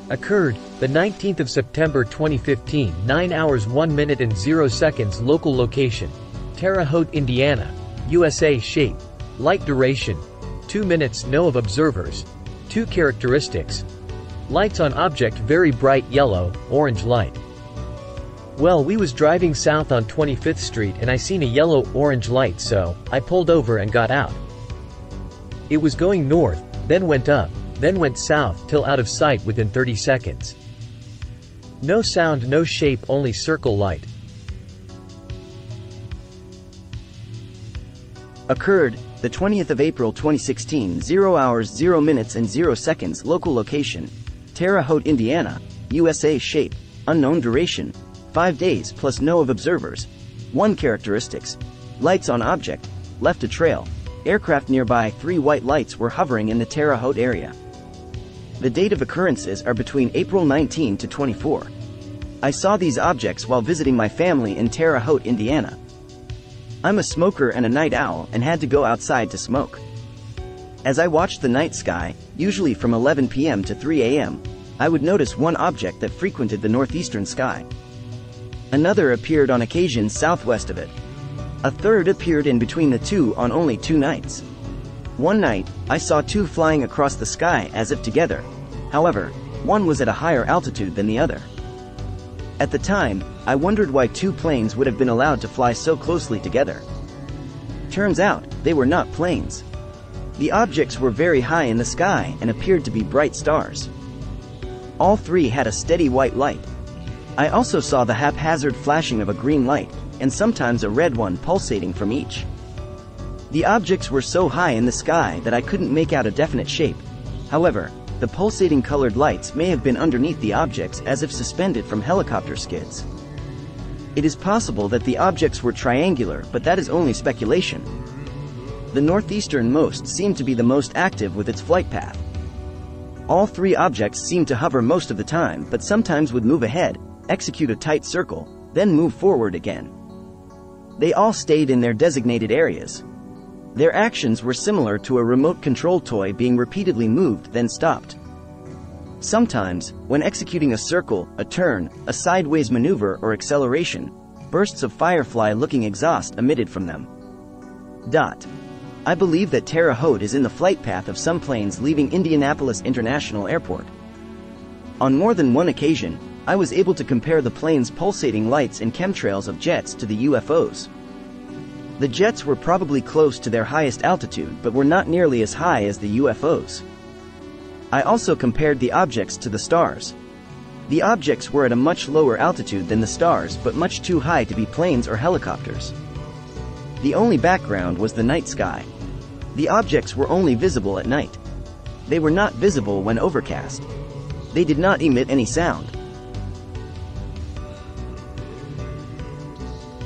Occurred, the 19th of September 2015, 9 hours 1 minute and 0 seconds. Local location: Terre Haute, Indiana, USA. Shape: light duration: 2 minutes. Know of observers: 2 characteristics. Lights on object: very bright yellow, orange light. Well, we was driving south on 25th Street and I seen a yellow-orange light, so I pulled over and got out. It was going north, then went up, then went south till out of sight within 30 seconds. No sound, no shape, only circle light. Occurred, the 20th of April 2016, 0 hours 0 minutes and 0 seconds. Local location: Terre Haute, Indiana, USA. Shape: unknown. Duration: 5 days plus. Know of observers: 1 characteristics. Lights on object: left a trail. Aircraft nearby. 3 white lights were hovering in the Terre Haute area. The date of occurrences are between April 19 to 24. I saw these objects while visiting my family in Terre Haute, Indiana. I'm a smoker and a night owl and had to go outside to smoke. As I watched the night sky, usually from 11 p.m. to 3 a.m., I would notice one object that frequented the northeastern sky. Another appeared on occasion southwest of it. A third appeared in between the two on only 2 nights. One night, I saw 2 flying across the sky as if together. However, one was at a higher altitude than the other. At the time, I wondered why 2 planes would have been allowed to fly so closely together. Turns out, they were not planes. The objects were very high in the sky and appeared to be bright stars. All 3 had a steady white light. I also saw the haphazard flashing of a green light, and sometimes a red one pulsating from each. The objects were so high in the sky that I couldn't make out a definite shape. However, the pulsating colored lights may have been underneath the objects as if suspended from helicopter skids. It is possible that the objects were triangular, but that is only speculation. The northeasternmost seemed to be the most active with its flight path. All 3 objects seemed to hover most of the time, but sometimes would move ahead, execute a tight circle, then move forward again. They all stayed in their designated areas. Their actions were similar to a remote control toy being repeatedly moved then stopped. Sometimes, when executing a circle, a turn, a sideways maneuver or acceleration, bursts of firefly-looking exhaust emitted from them. I believe that Terre Haute is in the flight path of some planes leaving Indianapolis International Airport. On more than one occasion, I was able to compare the plane's pulsating lights and chemtrails of jets to the UFOs. The jets were probably close to their highest altitude but were not nearly as high as the UFOs. I also compared the objects to the stars. The objects were at a much lower altitude than the stars but much too high to be planes or helicopters. The only background was the night sky. The objects were only visible at night. They were not visible when overcast. They did not emit any sound.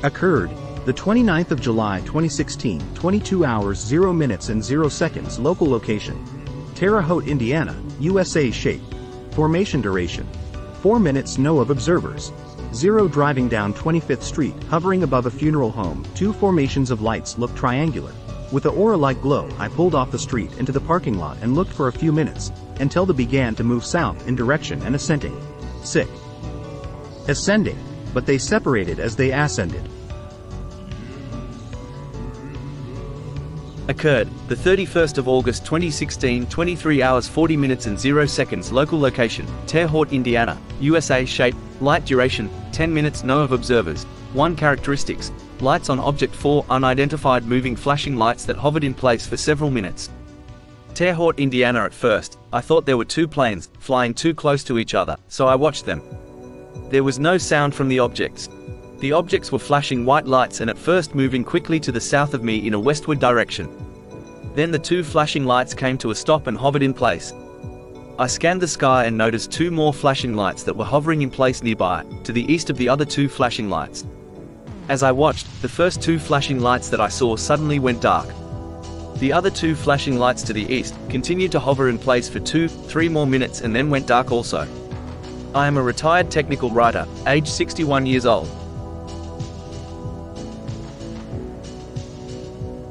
Occurred, the 29th of July 2016, 22 hours 0 minutes and 0 seconds. Local location: Terre Haute, Indiana, USA. Shape: formation. Duration: 4 minutes. Know of observers: 0. Driving down 25th Street, hovering above a funeral home, 2 formations of lights looked triangular. With an aura-like glow, I pulled off the street into the parking lot and looked for a few minutes, until they began to move south in direction and ascending. Ascending, but they separated as they ascended. Occurred, the 31st of August 2016, 23 hours 40 minutes and 0 seconds. Local location: Terre Haute, Indiana, USA. Shape: light. Duration: 10 minutes. Know of observers: 1 characteristics. Lights on object: 4 unidentified moving flashing lights that hovered in place for several minutes. Terre Haute, Indiana. At first, I thought there were 2 planes, flying too close to each other, so I watched them. There was no sound from the objects. The objects were flashing white lights and at first moving quickly to the south of me in a westward direction. Then the 2 flashing lights came to a stop and hovered in place. I scanned the sky and noticed 2 more flashing lights that were hovering in place nearby, to the east of the other 2 flashing lights. As I watched, the first 2 flashing lights that I saw suddenly went dark. The other 2 flashing lights to the east continued to hover in place for 2-3 more minutes and then went dark also. I am a retired technical writer, age 61 years old.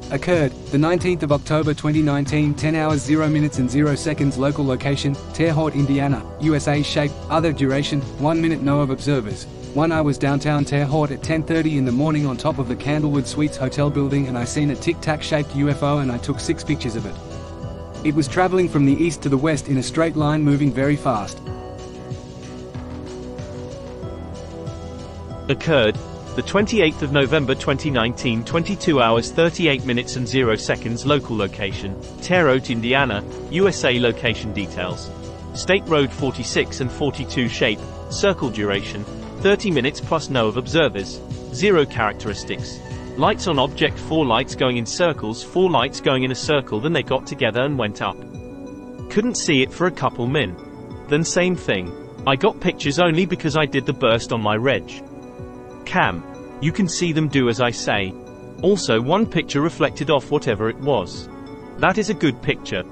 Occurred, the 19th of October 2019, 10 hours 0 minutes and 0 seconds. Local location, Terre Haute, Indiana, USA. Shape, other duration, 1 minute. No of observers. 1. I was downtown Terre Haute at 10:30 in the morning on top of the Candlewood Suites hotel building, and I seen a tic-tac shaped UFO, and I took 6 pictures of it. It was traveling from the east to the west in a straight line, moving very fast. Occurred, the 28th of November 2019, 22 hours 38 minutes and 0 seconds. Local location, Terre Haute, Indiana, USA. Location details: State Road 46 and 42. Shape, circle. Duration, 30 minutes plus. No of observers. 0 characteristics. Lights on object: 4 lights going in circles, 4 lights going in a circle. Then they got together and went up. Couldn't see it for a couple min. Then same thing. I got pictures only because I did the burst on my reg cam. You can see them do as I say. Also, one picture reflected off whatever it was. That is a good picture.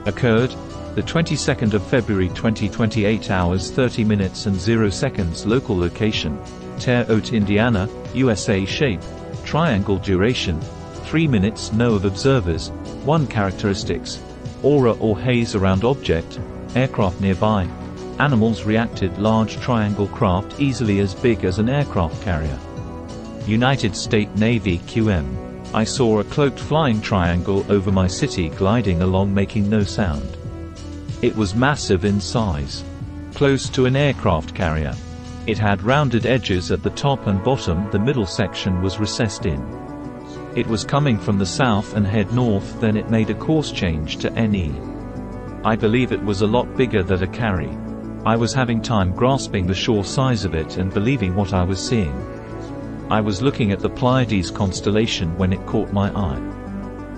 Occurred, the 22nd of February 2020, 8 hours 30 minutes and 0 seconds. Local location, Terre Haute, Indiana, USA. Shape, triangle. Duration, 3 minutes. No of observers. 1 characteristics: aura or haze around object, aircraft nearby. Animals reacted: large triangle craft easily as big as an aircraft carrier. United States Navy QM. I saw a cloaked flying triangle over my city gliding along making no sound. It was massive in size. Close to an aircraft carrier. It had rounded edges at the top and bottom, the middle section was recessed in. It was coming from the south and head north, then it made a course change to NE. I believe it was a lot bigger than a carry. I was having time grasping the sheer size of it and believing what I was seeing. I was looking at the Pleiades constellation when it caught my eye.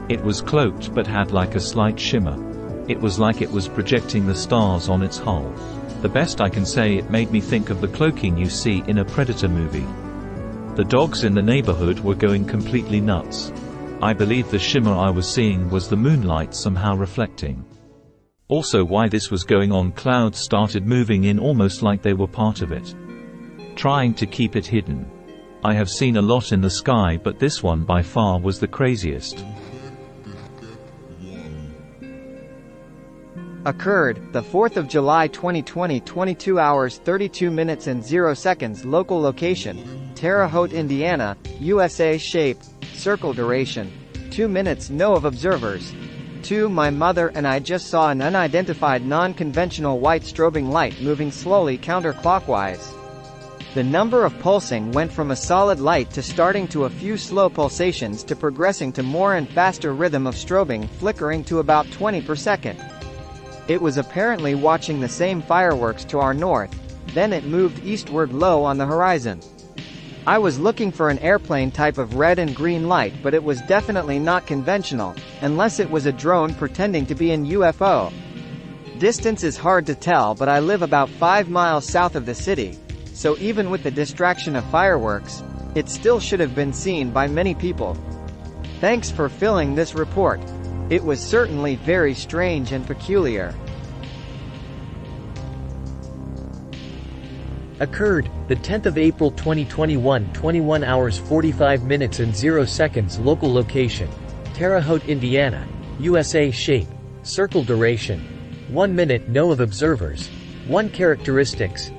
It was cloaked but had like a slight shimmer. It was like it was projecting the stars on its hull. The best I can say, it made me think of the cloaking you see in a Predator movie. The dogs in the neighborhood were going completely nuts. I believe the shimmer I was seeing was the moonlight somehow reflecting. Also, why this was going on, clouds started moving in almost like they were part of it, trying to keep it hidden. I have seen a lot in the sky, but this one by far was the craziest. Occurred, the 4th of July 2020, 22 hours 32 minutes and 0 seconds. Local location, Terre Haute, Indiana, USA. Shape, circle. Duration, 2 minutes. No of observers. 2. My mother and I just saw an unidentified non-conventional white strobing light moving slowly counterclockwise. The number of pulsing went from a solid light to starting to a few slow pulsations to progressing to more and faster rhythm of strobing, flickering to about 20 per second. It was apparently watching the same fireworks to our north, then it moved eastward low on the horizon. I was looking for an airplane type of red and green light, but it was definitely not conventional, unless it was a drone pretending to be an UFO. Distance is hard to tell, but I live about 5 miles south of the city, so even with the distraction of fireworks, it still should have been seen by many people. Thanks for filling this report. It was certainly very strange and peculiar. Occurred, the 10th of April 2021, 21 hours 45 minutes and 0 seconds. Local location, Terre Haute, Indiana, USA. Shape, circle. Duration, 1 minute. No of observers. 1 characteristics: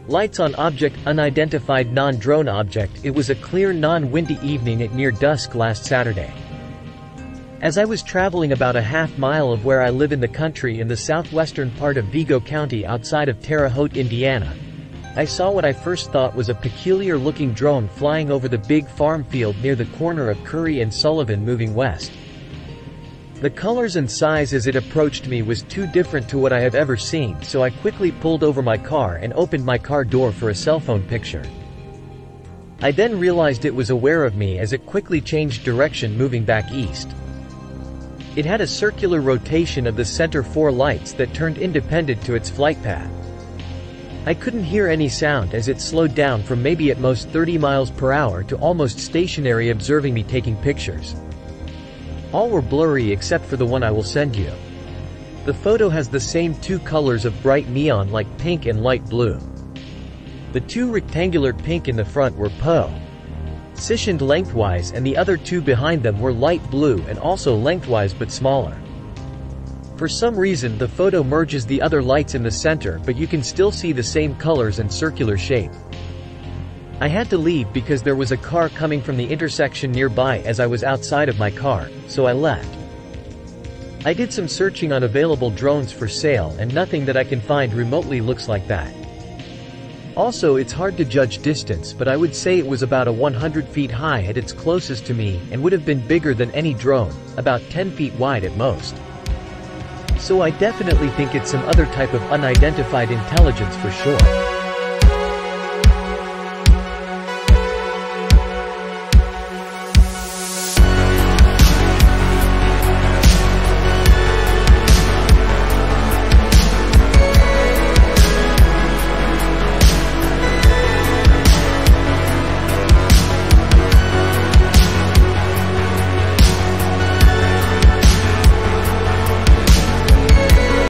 lights on object, unidentified non-drone object. It was a clear non-windy evening at near dusk last Saturday. As I was traveling about a half mile of where I live in the country in the southwestern part of Vigo County outside of Terre Haute, Indiana, I saw what I first thought was a peculiar-looking drone flying over the big farm field near the corner of Curry and Sullivan moving west. The colors and size as it approached me was too different to what I have ever seen, so I quickly pulled over my car and opened my car door for a cell phone picture. I then realized it was aware of me as it quickly changed direction, moving back east. It had a circular rotation of the center 4 lights that turned independent to its flight path. I couldn't hear any sound as it slowed down from maybe at most 30 miles per hour to almost stationary, observing me taking pictures. All were blurry except for the one I will send you. The photo has the same 2 colors of bright neon like pink and light blue. The 2 rectangular pink in the front were PO. Positioned lengthwise, and the other two behind them were light blue and also lengthwise but smaller. For some reason the photo merges the other lights in the center, but you can still see the same colors and circular shape. I had to leave because there was a car coming from the intersection nearby as I was outside of my car, so I left. I did some searching on available drones for sale and nothing that I can find remotely looks like that. Also, it's hard to judge distance, but I would say it was about 100 feet high at its closest to me and would have been bigger than any drone, about 10 feet wide at most. So I definitely think it's some other type of unidentified intelligence for sure.